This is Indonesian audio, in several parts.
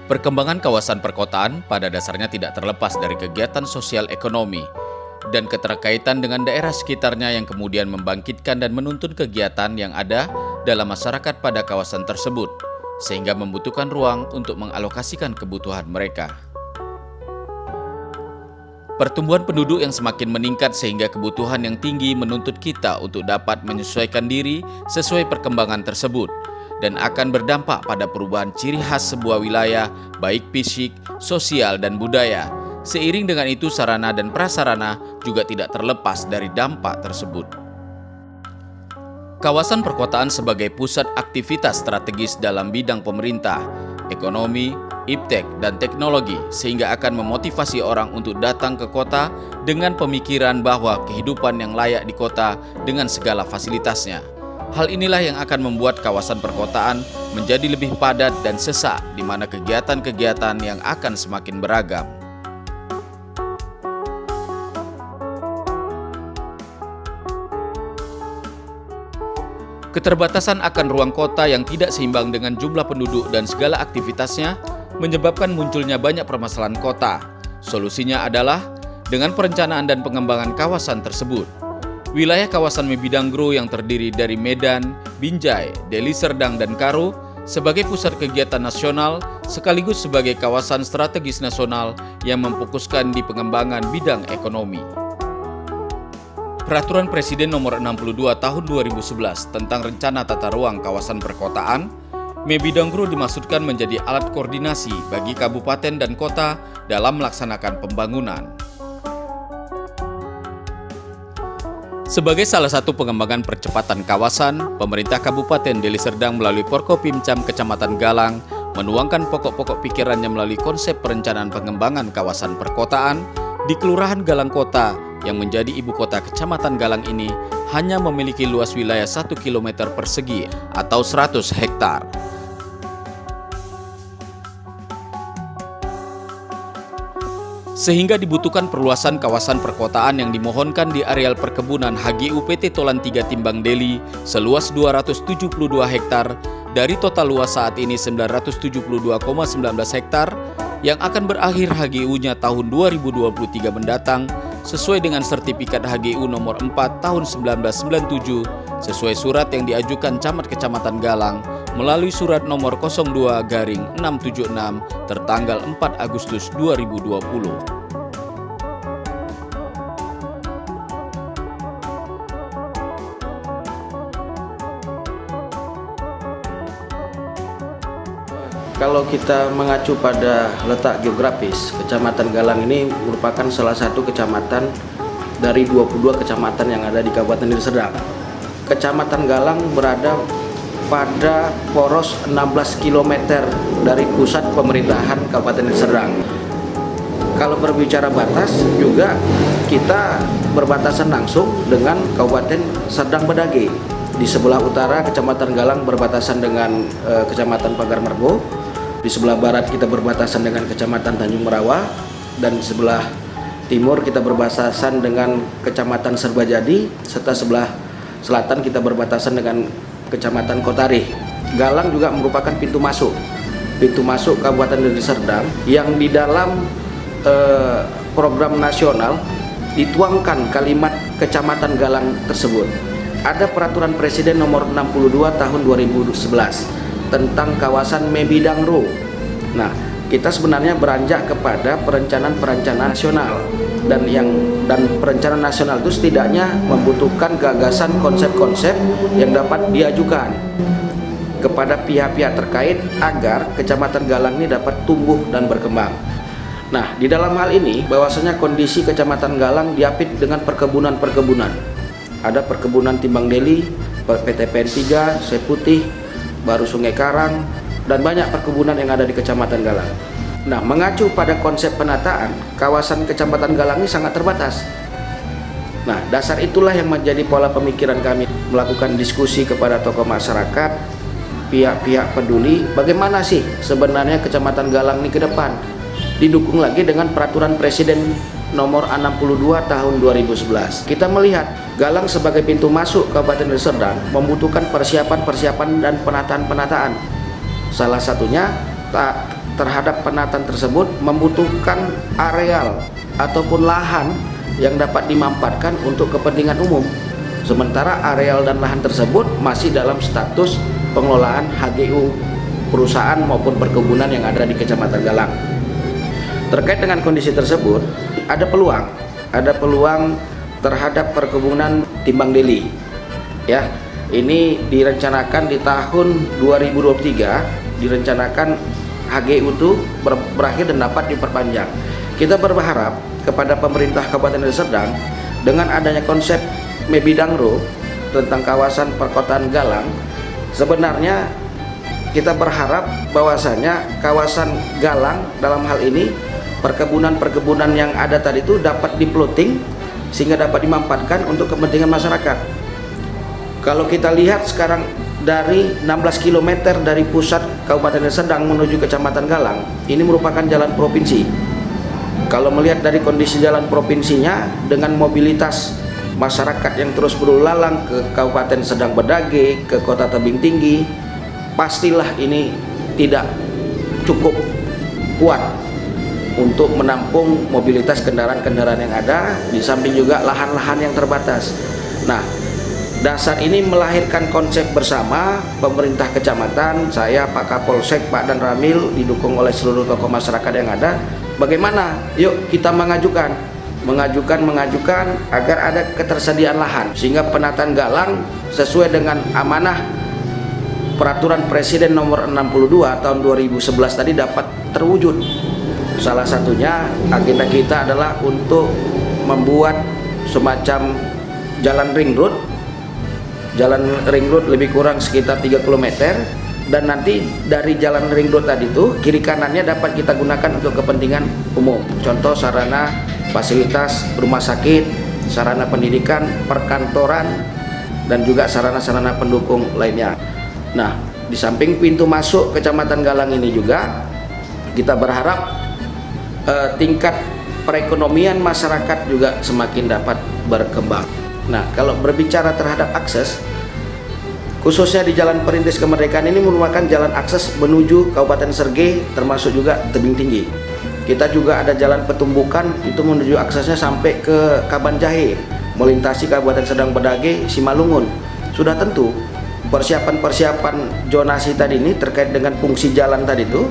Perkembangan kawasan perkotaan pada dasarnya tidak terlepas dari kegiatan sosial ekonomi dan keterkaitan dengan daerah sekitarnya yang kemudian membangkitkan dan menuntun kegiatan yang ada dalam masyarakat pada kawasan tersebut, sehingga membutuhkan ruang untuk mengalokasikan kebutuhan mereka. Pertumbuhan penduduk yang semakin meningkat sehingga kebutuhan yang tinggi menuntut kita untuk dapat menyesuaikan diri sesuai perkembangan tersebut, dan akan berdampak pada perubahan ciri khas sebuah wilayah, baik fisik, sosial, dan budaya. Seiring dengan itu, sarana dan prasarana juga tidak terlepas dari dampak tersebut. Kawasan perkotaan sebagai pusat aktivitas strategis dalam bidang pemerintah, ekonomi, iptek, dan teknologi, sehingga akan memotivasi orang untuk datang ke kota dengan pemikiran bahwa kehidupan yang layak di kota dengan segala fasilitasnya. Hal inilah yang akan membuat kawasan perkotaan menjadi lebih padat dan sesak, di mana kegiatan-kegiatan yang akan semakin beragam. Keterbatasan akan ruang kota yang tidak seimbang dengan jumlah penduduk dan segala aktivitasnya menyebabkan munculnya banyak permasalahan kota. Solusinya adalah dengan perencanaan dan pengembangan kawasan tersebut. Wilayah kawasan Mebidanggro yang terdiri dari Medan, Binjai, Deli Serdang, dan Karo sebagai pusat kegiatan nasional sekaligus sebagai kawasan strategis nasional yang memfokuskan di pengembangan bidang ekonomi. Peraturan Presiden Nomor 62 Tahun 2011 tentang Rencana Tata Ruang Kawasan Perkotaan, Mebidanggro dimaksudkan menjadi alat koordinasi bagi kabupaten dan kota dalam melaksanakan pembangunan. Sebagai salah satu pengembangan percepatan kawasan, pemerintah Kabupaten Deli Serdang melalui Porkopimcam Kecamatan Galang menuangkan pokok-pokok pikirannya melalui konsep perencanaan pengembangan kawasan perkotaan di Kelurahan Galang Kota yang menjadi ibu kota Kecamatan Galang ini hanya memiliki luas wilayah 1 km persegi atau 100 hektar. Sehingga dibutuhkan perluasan kawasan perkotaan yang dimohonkan di areal perkebunan HGU PT Tolan 3 Timbang Deli seluas 272 hektar dari total luas saat ini 972,19 hektar yang akan berakhir HGU-nya tahun 2023 mendatang sesuai dengan sertifikat HGU nomor 4 tahun 1997 sesuai surat yang diajukan Camat Kecamatan Galang melalui surat nomor 02/676 tertanggal 4 Agustus 2020. Kalau kita mengacu pada letak geografis, Kecamatan Galang ini merupakan salah satu kecamatan dari 22 kecamatan yang ada di Kabupaten Deli Serdang. Kecamatan Galang berada pada poros 16 km dari pusat pemerintahan Kabupaten Deli Serdang. Kalau berbicara batas juga kita berbatasan langsung dengan Kabupaten Serdang Bedage. Di sebelah utara Kecamatan Galang berbatasan dengan Kecamatan Pagarmargo. Di sebelah barat kita berbatasan dengan Kecamatan Tanjung Merawa, dan di sebelah timur kita berbatasan dengan Kecamatan Serbajadi, serta sebelah selatan kita berbatasan dengan Kecamatan Kotarih. Galang juga merupakan pintu masuk Kabupaten Deli Serdang yang di dalam program nasional dituangkan kalimat Kecamatan Galang tersebut. Ada peraturan Presiden nomor 62 tahun 2011 tentang kawasan Mebidanggro. Nah, kita sebenarnya beranjak kepada perencanaan nasional dan perencanaan nasional itu setidaknya membutuhkan gagasan konsep-konsep yang dapat diajukan kepada pihak-pihak terkait agar Kecamatan Galang ini dapat tumbuh dan berkembang. Nah, di dalam hal ini bahwasanya kondisi Kecamatan Galang diapit dengan perkebunan-perkebunan. Ada perkebunan Timbang Deli, PT PN3, Seputih, Baru Sungai Karang, dan banyak perkebunan yang ada di Kecamatan Galang. Nah, mengacu pada konsep penataan, kawasan Kecamatan Galang ini sangat terbatas. Nah, dasar itulah yang menjadi pola pemikiran kami melakukan diskusi kepada tokoh masyarakat, pihak-pihak peduli, bagaimana sih sebenarnya Kecamatan Galang ini ke depan. Didukung lagi dengan peraturan Presiden nomor 62 tahun 2011. Kita melihat Galang sebagai pintu masuk Kabupaten Deli Serdang membutuhkan persiapan dan penataan-penataan. Salah satunya terhadap penataan tersebut membutuhkan areal ataupun lahan yang dapat dimanfaatkan untuk kepentingan umum. Sementara areal dan lahan tersebut masih dalam status pengelolaan HGU perusahaan maupun perkebunan yang ada di Kecamatan Galang. Terkait dengan kondisi tersebut, ada peluang terhadap perkebunan Timbang Deli. Ya, ini direncanakan di tahun 2023, direncanakan HGU itu berakhir dan dapat diperpanjang. Kita berharap kepada pemerintah Kabupaten Deli Serdang dengan adanya konsep Mebidangro tentang kawasan perkotaan Galang, sebenarnya kita berharap bahwasanya kawasan Galang dalam hal ini perkebunan-perkebunan yang ada tadi itu dapat diploting sehingga dapat dimanfaatkan untuk kepentingan masyarakat. Kalau kita lihat sekarang dari 16 km dari pusat Kabupaten Deli Serdang menuju Kecamatan Galang, ini merupakan jalan provinsi. Kalau melihat dari kondisi jalan provinsinya dengan mobilitas masyarakat yang terus berlalang ke Kabupaten Sedang Bedage, ke Kota Tebing Tinggi, pastilah ini tidak cukup kuat untuk menampung mobilitas kendaraan-kendaraan yang ada, di samping juga lahan-lahan yang terbatas. Nah, dasar ini melahirkan konsep bersama pemerintah kecamatan, saya, Pak Kapolsek, Pak Dan Ramil, didukung oleh seluruh tokoh masyarakat yang ada. Bagaimana? Yuk kita mengajukan agar ada ketersediaan lahan sehingga penataan Galang sesuai dengan amanah Peraturan Presiden nomor 62 tahun 2011 tadi dapat terwujud. Salah satunya agenda kita adalah untuk membuat semacam jalan ring road. Jalan ring road lebih kurang sekitar 3 km, dan nanti dari jalan ring road tadi itu kiri kanannya dapat kita gunakan untuk kepentingan umum. Contoh sarana fasilitas rumah sakit, sarana pendidikan, perkantoran, dan juga sarana-sarana pendukung lainnya. Nah, di samping pintu masuk Kecamatan Galang ini juga kita berharap tingkat perekonomian masyarakat juga semakin dapat berkembang. Nah, kalau berbicara terhadap akses, khususnya di Jalan Perintis Kemerdekaan ini merupakan jalan akses menuju Kabupaten Srege, termasuk juga Tebing Tinggi. Kita juga ada jalan Petumbukan, itu menuju aksesnya sampai ke Kabanjahe, melintasi Kabupaten Sedang Bedage, Simalungun. Sudah tentu persiapan-persiapan zonasi tadi ini terkait dengan fungsi jalan tadi itu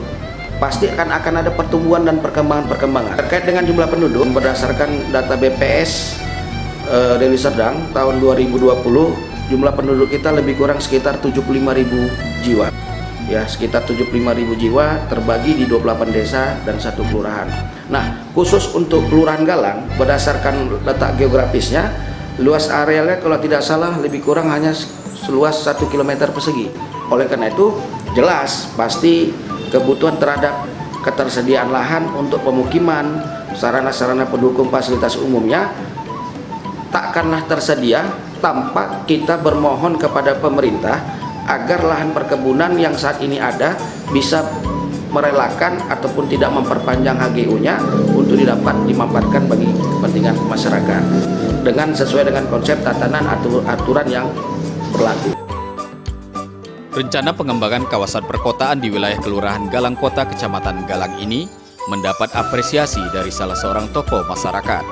pasti akan ada pertumbuhan dan perkembangan. Terkait dengan jumlah penduduk, berdasarkan data BPS Deli Serdang tahun 2020, jumlah penduduk kita lebih kurang sekitar 75.000 jiwa. Ya, sekitar 75.000 jiwa terbagi di 28 desa dan 1 kelurahan. Nah, khusus untuk Kelurahan Galang, berdasarkan letak geografisnya, luas arealnya kalau tidak salah lebih kurang hanya seluas 1 km persegi. Oleh karena itu, jelas pasti kebutuhan terhadap ketersediaan lahan untuk pemukiman, sarana-sarana pendukung fasilitas umumnya takkanlah tersedia tanpa kita bermohon kepada pemerintah agar lahan perkebunan yang saat ini ada bisa merelakan ataupun tidak memperpanjang HGU-nya untuk dapat dimanfaatkan bagi kepentingan masyarakat dengan sesuai dengan konsep tatanan aturan yang berlaku. Rencana pengembangan kawasan perkotaan di wilayah Kelurahan Galang Kota Kecamatan Galang ini mendapat apresiasi dari salah seorang tokoh masyarakat,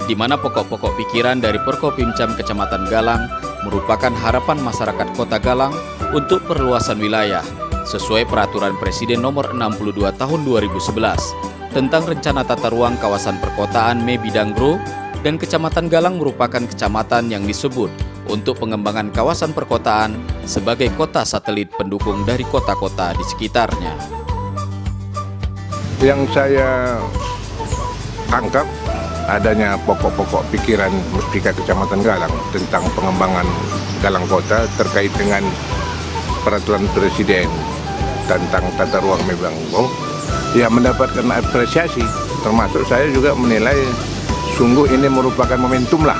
di mana pokok-pokok pikiran dari Porkopimcam Kecamatan Galang merupakan harapan masyarakat Kota Galang untuk perluasan wilayah sesuai Peraturan Presiden nomor 62 tahun 2011 tentang Rencana Tata Ruang Kawasan Perkotaan Mebidangro, dan Kecamatan Galang merupakan kecamatan yang disebut untuk pengembangan kawasan perkotaan sebagai kota satelit pendukung dari kota-kota di sekitarnya. Yang saya tangkap adanya pokok-pokok pikiran Muspika Kecamatan Galang tentang pengembangan Galang Kota terkait dengan Peraturan Presiden tentang Tata Ruang Mebidangro, ya mendapatkan apresiasi. Termasuk saya juga menilai sungguh ini merupakan momentum lah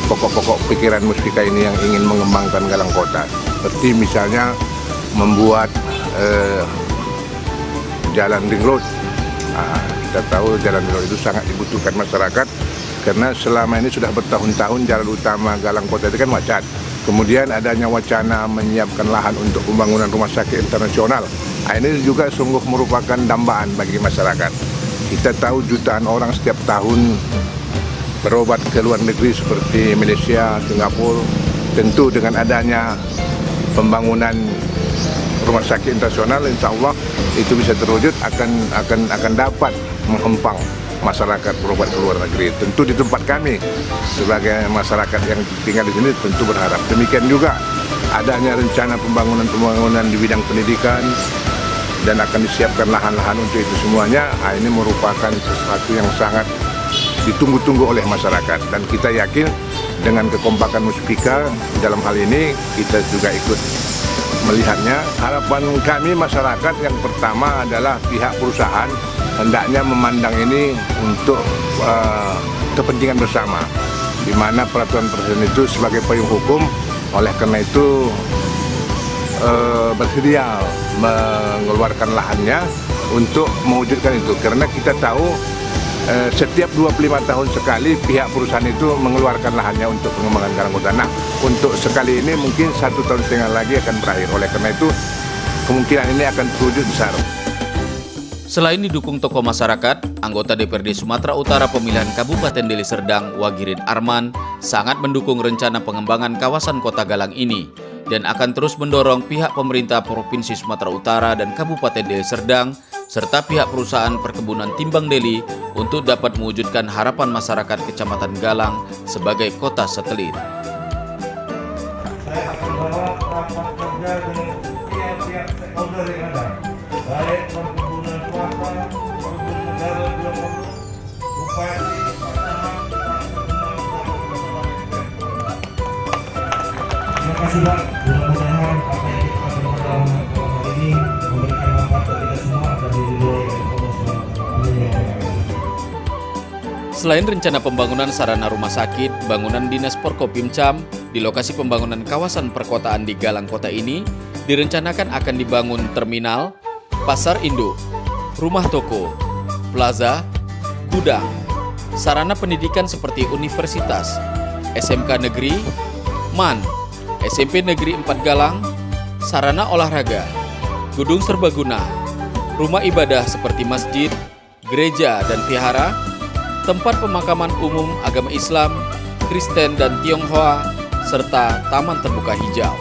pokok-pokok pikiran Muspika ini yang ingin mengembangkan Galang Kota. Seperti misalnya membuat jalan ring road. Kita tahu jalan ring road itu sangat dibutuhkan masyarakat karena selama ini sudah bertahun-tahun jalan utama Galang Kota itu kan macet. Kemudian adanya wacana menyiapkan lahan untuk pembangunan rumah sakit internasional. Ini juga sungguh merupakan dambaan bagi masyarakat. Kita tahu jutaan orang setiap tahun berobat ke luar negeri seperti Malaysia, Singapura. Tentu dengan adanya pembangunan rumah sakit internasional, insya Allah itu bisa terwujud, akan dapat menghempang masyarakat berobat ke luar negeri. Tentu di tempat kami sebagai masyarakat yang tinggal di sini tentu berharap. Demikian juga adanya rencana pembangunan di bidang pendidikan dan akan disiapkan lahan-lahan untuk itu semuanya. Ini merupakan sesuatu yang sangat ditunggu-tunggu oleh masyarakat, dan kita yakin dengan kekompakan Muspika dalam hal ini kita juga ikut melihatnya. Harapan kami masyarakat yang pertama adalah pihak perusahaan hendaknya memandang ini untuk kepentingan bersama, di mana peraturan presiden itu sebagai payung hukum. Oleh karena itu bersedia mengeluarkan lahannya untuk mewujudkan itu, karena kita tahu setiap 25 tahun sekali pihak perusahaan itu mengeluarkan lahannya untuk pengembangan Galang Kota. Nah, untuk sekali ini mungkin 1,5 tahun lagi akan berakhir. Oleh karena itu kemungkinan ini akan terwujud besar. Selain didukung tokoh masyarakat, anggota DPRD Sumatera Utara pemilihan Kabupaten Deli Serdang, Wagirin Arman, sangat mendukung rencana pengembangan kawasan Kota Galang ini dan akan terus mendorong pihak pemerintah Provinsi Sumatera Utara dan Kabupaten Deli Serdang serta pihak perusahaan perkebunan Timbang Deli untuk dapat mewujudkan harapan masyarakat Kecamatan Galang sebagai kota satelit. Saya akan bawa rapat kerja dengan tiap-tiap stakeholder yang ada, baik perkebunan swasta, perkebunan negara juga perlu, bupati, camat, terima kasih Pak. Mudah-mudahan apa yang kita lakukan dalam hari ini memberikan manfaat bagi kita semua dan diridhoi oleh Allah SWT. Selain rencana pembangunan sarana rumah sakit, bangunan Dinas Porkopimcam di lokasi pembangunan kawasan perkotaan di Galang Kota ini direncanakan akan dibangun terminal, pasar induk, rumah toko, plaza, gudang, sarana pendidikan seperti universitas, SMK Negeri, MAN, SMP Negeri 4 Galang, sarana olahraga, gedung serbaguna, rumah ibadah seperti masjid, gereja dan vihara, tempat pemakaman umum agama Islam, Kristen dan Tionghoa, serta taman terbuka hijau.